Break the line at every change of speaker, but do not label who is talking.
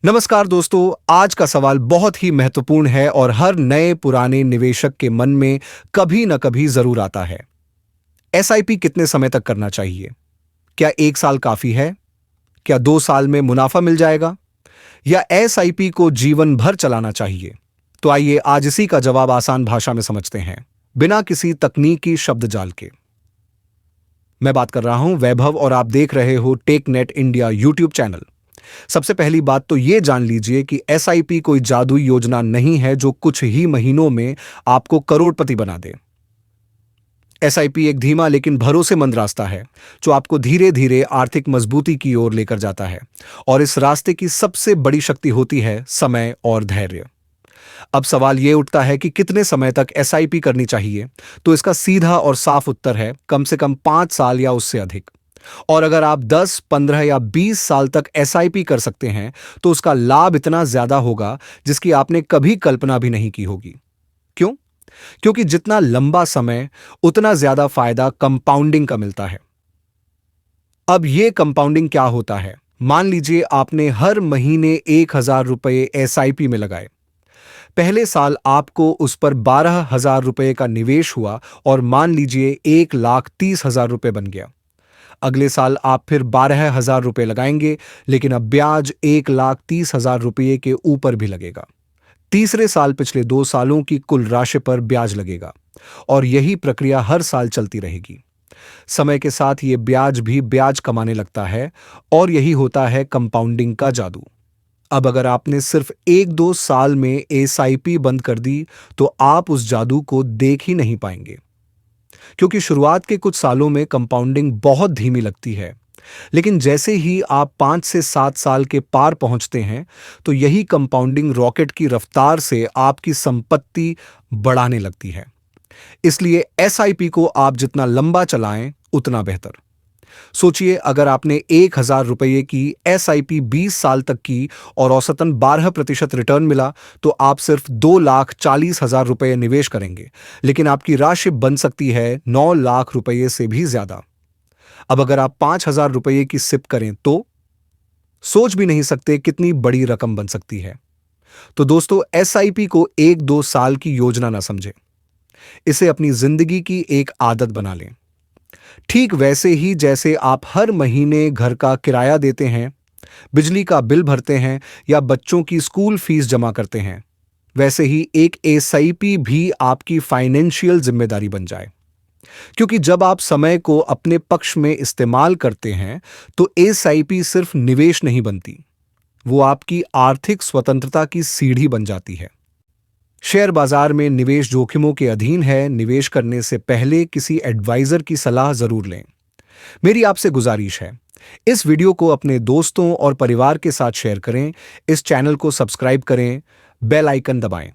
नमस्कार दोस्तों, आज का सवाल बहुत ही महत्वपूर्ण है और हर नए पुराने निवेशक के मन में कभी न कभी जरूर आता है। एसआईपी कितने समय तक करना चाहिए? क्या 1 साल काफी है? क्या 2 साल में मुनाफा मिल जाएगा? या एसआईपी को जीवन भर चलाना चाहिए? तो आइए आज इसी का जवाब आसान भाषा में समझते हैं, बिना किसी तकनीकी शब्द जाल के। मैं बात कर रहा हूं वैभव और आप देख रहे हो टेकनेट इंडिया यूट्यूब चैनल। सबसे पहली बात तो यह जान लीजिए कि एसआईपी कोई जादुई योजना नहीं है जो कुछ ही महीनों में आपको करोड़पति बना दे। एसआईपी एक धीमा लेकिन भरोसेमंद रास्ता है जो आपको धीरे धीरे आर्थिक मजबूती की ओर लेकर जाता है, और इस रास्ते की सबसे बड़ी शक्ति होती है समय और धैर्य। अब सवाल यह उठता है कि कितने समय तक एसआईपी करनी चाहिए। तो इसका सीधा और साफ उत्तर है कम से कम 5 साल या उससे अधिक। और अगर आप 10, 15 या 20 साल तक एसआईपी कर सकते हैं तो उसका लाभ इतना ज्यादा होगा जिसकी आपने कभी कल्पना भी नहीं की होगी। क्यों? क्योंकि जितना लंबा समय उतना ज्यादा फायदा कंपाउंडिंग का मिलता है। अब यह कंपाउंडिंग क्या होता है? मान लीजिए आपने हर महीने 1,000 रुपए एसआईपी में लगाए। पहले साल आपको उस पर 12,000 रुपए का निवेश हुआ और मान लीजिए 1,30,000 रुपए बन गया। अगले साल आप फिर 12,000 रुपए लगाएंगे, लेकिन अब ब्याज 1,30,000 रुपये के ऊपर भी लगेगा। तीसरे साल पिछले 2 सालों की कुल राशि पर ब्याज लगेगा, और यही प्रक्रिया हर साल चलती रहेगी। समय के साथ ये ब्याज भी ब्याज कमाने लगता है, और यही होता है कंपाउंडिंग का जादू। अब अगर आपने सिर्फ 1-2 साल में एसआईपी बंद कर दी तो आप उस जादू को देख ही नहीं पाएंगे, क्योंकि शुरुआत के कुछ सालों में कंपाउंडिंग बहुत धीमी लगती है। लेकिन जैसे ही आप 5 से 7 साल के पार पहुंचते हैं तो यही कंपाउंडिंग रॉकेट की रफ्तार से आपकी संपत्ति बढ़ाने लगती है। इसलिए एसआईपी को आप जितना लंबा चलाएं उतना बेहतर। सोचिए, अगर आपने 1,000 रुपये की एसआईपी 20 साल तक की और औसतन 12% रिटर्न मिला, तो आप सिर्फ 2,40,000 रुपये निवेश करेंगे, लेकिन आपकी राशि बन सकती है 9 लाख रुपये से भी ज्यादा। अब अगर आप 5,000 रुपये की सिप करें तो सोच भी नहीं सकते कितनी बड़ी रकम बन सकती है। तो दोस्तों, एसआईपी को 1-2 साल की योजना ना समझें, इसे अपनी जिंदगी की एक आदत बना लें। ठीक वैसे ही जैसे आप हर महीने घर का किराया देते हैं, बिजली का बिल भरते हैं या बच्चों की स्कूल फीस जमा करते हैं, वैसे ही एक एसआईपी भी आपकी फाइनेंशियल जिम्मेदारी बन जाए। क्योंकि जब आप समय को अपने पक्ष में इस्तेमाल करते हैं तो एसआईपी सिर्फ निवेश नहीं बनती, वो आपकी आर्थिक स्वतंत्रता की सीढ़ी बन जाती है। शेयर बाजार में निवेश जोखिमों के अधीन है। निवेश करने से पहले किसी एडवाइजर की सलाह जरूर लें। मेरी आपसे गुजारिश है, इस वीडियो को अपने दोस्तों और परिवार के साथ शेयर करें, इस चैनल को सब्सक्राइब करें, बेल आइकन दबाएं